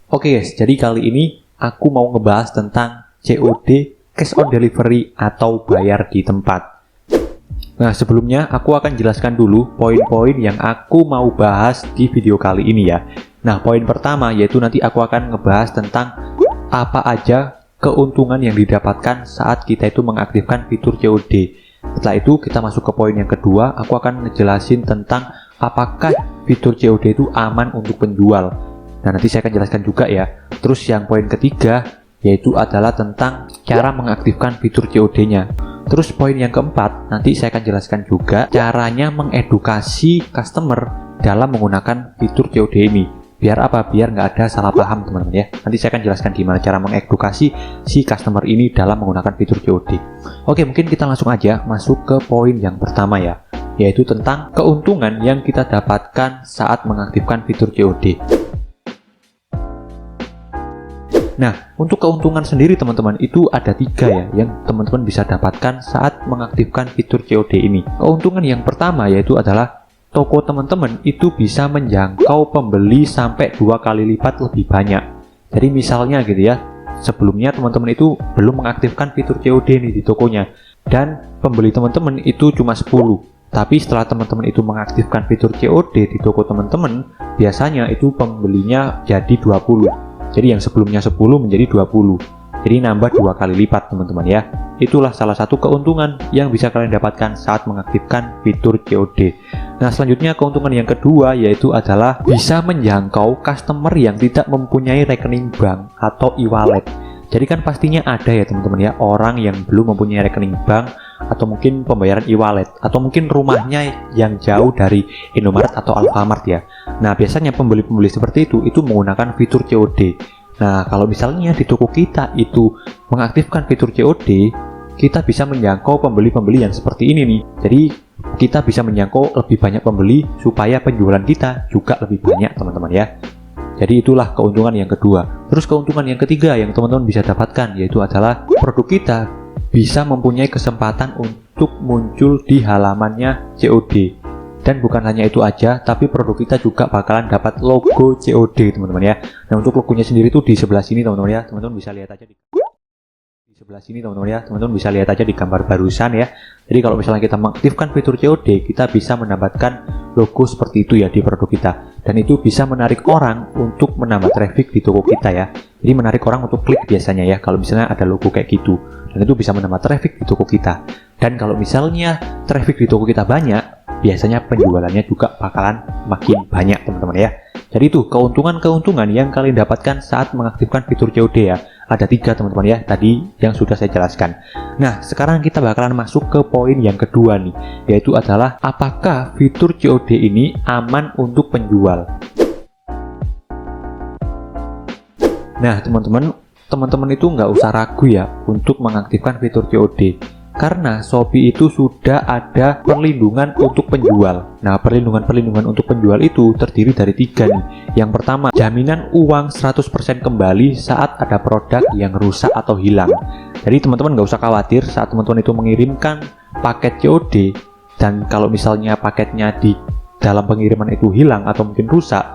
Oke guys, jadi kali ini aku mau ngebahas tentang COD, cash on delivery atau bayar di tempat. Nah, sebelumnya aku akan jelaskan dulu poin-poin yang aku mau bahas di video kali ini ya. Nah, poin pertama yaitu nanti aku akan ngebahas tentang apa aja keuntungan yang didapatkan saat kita itu mengaktifkan fitur COD. Setelah itu kita masuk ke poin yang kedua, aku akan ngejelasin tentang apakah fitur COD itu aman untuk penjual. Nah, nanti saya akan jelaskan juga ya. Terus yang poin ketiga yaitu adalah tentang cara mengaktifkan fitur COD-nya. Terus poin yang keempat, nanti saya akan jelaskan juga caranya mengedukasi customer dalam menggunakan fitur COD ini. Biar apa? Biar nggak ada salah paham teman-teman ya. Nanti saya akan jelaskan gimana cara mengedukasi si customer ini dalam menggunakan fitur COD. Oke, mungkin kita langsung aja masuk ke poin yang pertama ya, yaitu tentang keuntungan yang kita dapatkan saat mengaktifkan fitur COD. Nah, untuk keuntungan sendiri teman-teman itu ada 3 ya yang teman-teman bisa dapatkan saat mengaktifkan fitur COD ini. Keuntungan yang pertama yaitu adalah toko teman-teman itu bisa menjangkau pembeli sampai 2 kali lipat lebih banyak. Jadi misalnya gitu ya, sebelumnya teman-teman itu belum mengaktifkan fitur COD nih di tokonya dan pembeli teman-teman itu cuma 10. Tapi setelah teman-teman itu mengaktifkan fitur COD di toko teman-teman, biasanya itu pembelinya jadi 20. Jadi yang sebelumnya 10 menjadi 20. Jadi nambah 2 kali lipat teman-teman ya. Itulah salah satu keuntungan yang bisa kalian dapatkan saat mengaktifkan fitur COD. Nah, selanjutnya keuntungan yang kedua yaitu adalah bisa menjangkau customer yang tidak mempunyai rekening bank atau e-wallet. Jadi kan pastinya ada ya teman-teman ya, orang yang belum mempunyai rekening bank atau mungkin pembayaran e-wallet, atau mungkin rumahnya yang jauh dari Indomaret atau Alfamart ya. Nah, biasanya pembeli-pembeli seperti itu menggunakan fitur COD. Nah, kalau misalnya di toko kita itu mengaktifkan fitur COD, kita bisa menjangkau pembeli-pembeli yang seperti ini nih. Jadi, kita bisa menjangkau lebih banyak pembeli supaya penjualan kita juga lebih banyak teman-teman ya. Jadi itulah keuntungan yang kedua. Terus keuntungan yang ketiga yang teman-teman bisa dapatkan yaitu adalah produk kita bisa mempunyai kesempatan untuk muncul di halamannya COD. Dan bukan hanya itu aja, tapi produk kita juga bakalan dapat logo COD teman-teman ya. Nah, untuk logonya sendiri tuh di sebelah sini teman-teman ya. Teman-teman bisa lihat aja di sebelah sini teman-teman ya. Teman-teman bisa lihat aja di gambar barusan ya. Jadi kalau misalnya kita mengaktifkan fitur COD, kita bisa mendapatkan logo seperti itu ya di produk kita. Dan itu bisa menarik orang untuk menambah traffic di toko kita ya. Jadi menarik orang untuk klik biasanya ya kalau misalnya ada logo kayak gitu. Dan itu bisa menambah traffic di toko kita. Dan kalau misalnya traffic di toko kita banyak, biasanya penjualannya juga bakalan makin banyak teman-teman ya. Jadi itu keuntungan-keuntungan yang kalian dapatkan saat mengaktifkan fitur COD ya. Ada 3 teman-teman ya, tadi yang sudah saya jelaskan. Nah, sekarang kita bakalan masuk ke poin yang kedua nih, yaitu adalah apakah fitur COD ini aman untuk penjual. Nah, teman-teman itu nggak usah ragu ya untuk mengaktifkan fitur COD. Karena Shopee itu sudah ada perlindungan untuk penjual. Nah, perlindungan untuk penjual itu terdiri dari 3 nih. Yang pertama, jaminan uang 100% kembali saat ada produk yang rusak atau hilang. Jadi teman-teman nggak usah khawatir saat teman-teman itu mengirimkan paket COD, dan kalau misalnya paketnya di dalam pengiriman itu hilang atau mungkin rusak,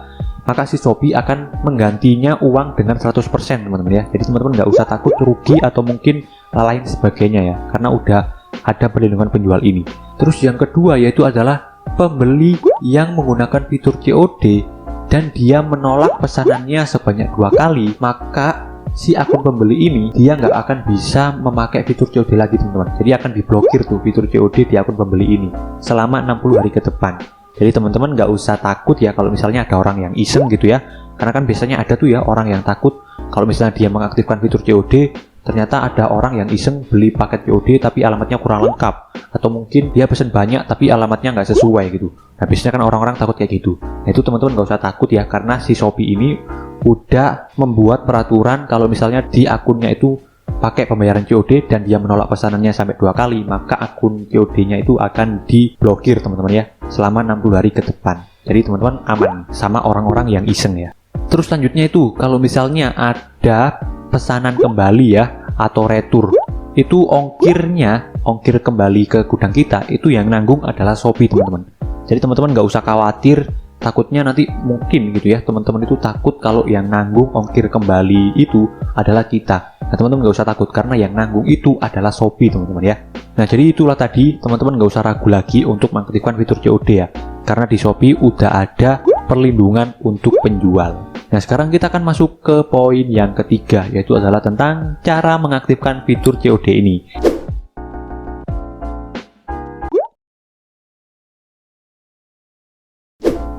maka si Shopee akan menggantinya uang dengan 100% teman-teman ya. Jadi teman-teman nggak usah takut rugi atau mungkin lain sebagainya ya, karena udah ada perlindungan penjual ini. Terus yang kedua yaitu adalah pembeli yang menggunakan fitur COD dan dia menolak pesanannya sebanyak 2 kali, maka si akun pembeli ini dia nggak akan bisa memakai fitur COD lagi teman-teman. Jadi akan diblokir tuh fitur COD di akun pembeli ini selama 60 hari ke depan. Jadi teman-teman nggak usah takut ya kalau misalnya ada orang yang iseng gitu ya, karena kan biasanya ada tuh ya orang yang takut kalau misalnya dia mengaktifkan fitur COD, ternyata ada orang yang iseng beli paket COD tapi alamatnya kurang lengkap, atau mungkin dia pesen banyak tapi alamatnya nggak sesuai gitu. Nah, biasanya kan orang-orang takut kayak gitu. Nah, itu teman-teman nggak usah takut ya, karena si Shopee ini udah membuat peraturan kalau misalnya di akunnya itu pakai pembayaran COD dan dia menolak pesanannya sampai 2 kali, maka akun COD-nya itu akan diblokir teman-teman ya selama 60 hari ke depan. Jadi teman-teman aman sama orang-orang yang iseng ya. Terus selanjutnya itu kalau misalnya ada pesanan kembali ya atau retur, itu ongkir kembali ke gudang kita itu yang nanggung adalah Shopee teman-teman. Jadi teman-teman nggak usah khawatir takutnya nanti mungkin gitu ya, teman-teman itu takut kalau yang nanggung ongkir kembali itu adalah kita. Nah, teman-teman nggak usah takut karena yang nanggung itu adalah Shopee, teman-teman ya. Nah, jadi itulah tadi, teman-teman nggak usah ragu lagi untuk mengaktifkan fitur COD ya, karena di Shopee udah ada perlindungan untuk penjual. Nah, sekarang kita akan masuk ke poin yang ketiga, yaitu adalah tentang cara mengaktifkan fitur COD ini.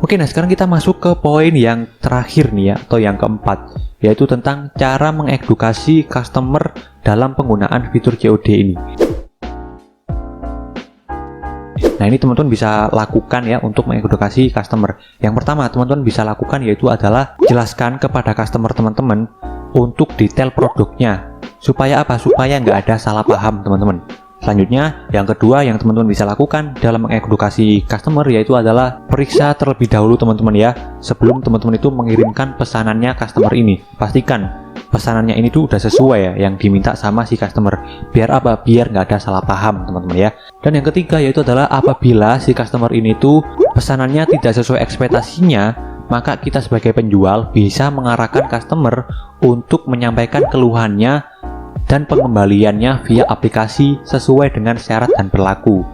Oke, nah sekarang kita masuk ke poin yang terakhir nih ya, atau yang keempat, yaitu tentang cara mengedukasi customer dalam penggunaan fitur COD ini. Nah, ini teman-teman bisa lakukan ya untuk mengedukasi customer. Yang pertama teman-teman bisa lakukan yaitu adalah jelaskan kepada customer teman-teman untuk detail produknya. Supaya apa? Supaya nggak ada salah paham, teman-teman. Selanjutnya, yang kedua yang teman-teman bisa lakukan dalam mengedukasi customer yaitu adalah periksa terlebih dahulu, teman-teman ya, sebelum teman-teman itu mengirimkan pesanannya customer ini. Pastikan pesanannya ini tuh udah sesuai ya yang diminta sama si customer. Biar apa? Biar nggak ada salah paham, teman-teman ya. Dan yang ketiga yaitu adalah apabila si customer ini tuh pesanannya tidak sesuai ekspektasinya, maka kita sebagai penjual bisa mengarahkan customer untuk menyampaikan keluhannya dan pengembaliannya via aplikasi sesuai dengan syarat dan berlaku.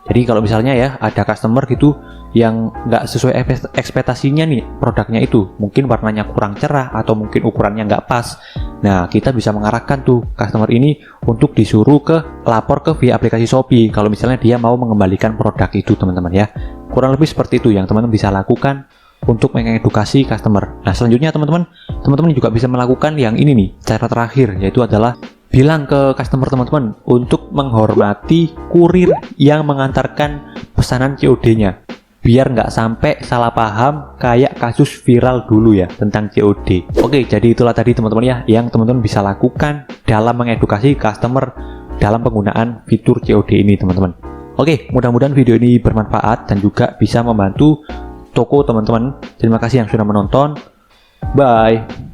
Jadi kalau misalnya ya ada customer gitu yang nggak sesuai ekspektasinya nih produknya itu, mungkin warnanya kurang cerah atau mungkin ukurannya nggak pas, nah kita bisa mengarahkan tuh customer ini untuk disuruh lapor ke via aplikasi Shopee kalau misalnya dia mau mengembalikan produk itu, teman-teman ya. Kurang lebih seperti itu yang teman-teman bisa lakukan untuk mengedukasi customer. Nah, selanjutnya teman-teman juga bisa melakukan yang ini nih, cara terakhir, yaitu adalah bilang ke customer teman-teman untuk menghormati kurir yang mengantarkan pesanan COD-nya, biar nggak sampai salah paham kayak kasus viral dulu ya tentang COD. Oke, jadi itulah tadi teman-teman ya yang teman-teman bisa lakukan dalam mengedukasi customer dalam penggunaan fitur COD ini, teman-teman. Oke, mudah-mudahan video ini bermanfaat dan juga bisa membantu toko teman-teman. Terima kasih yang sudah menonton. Bye.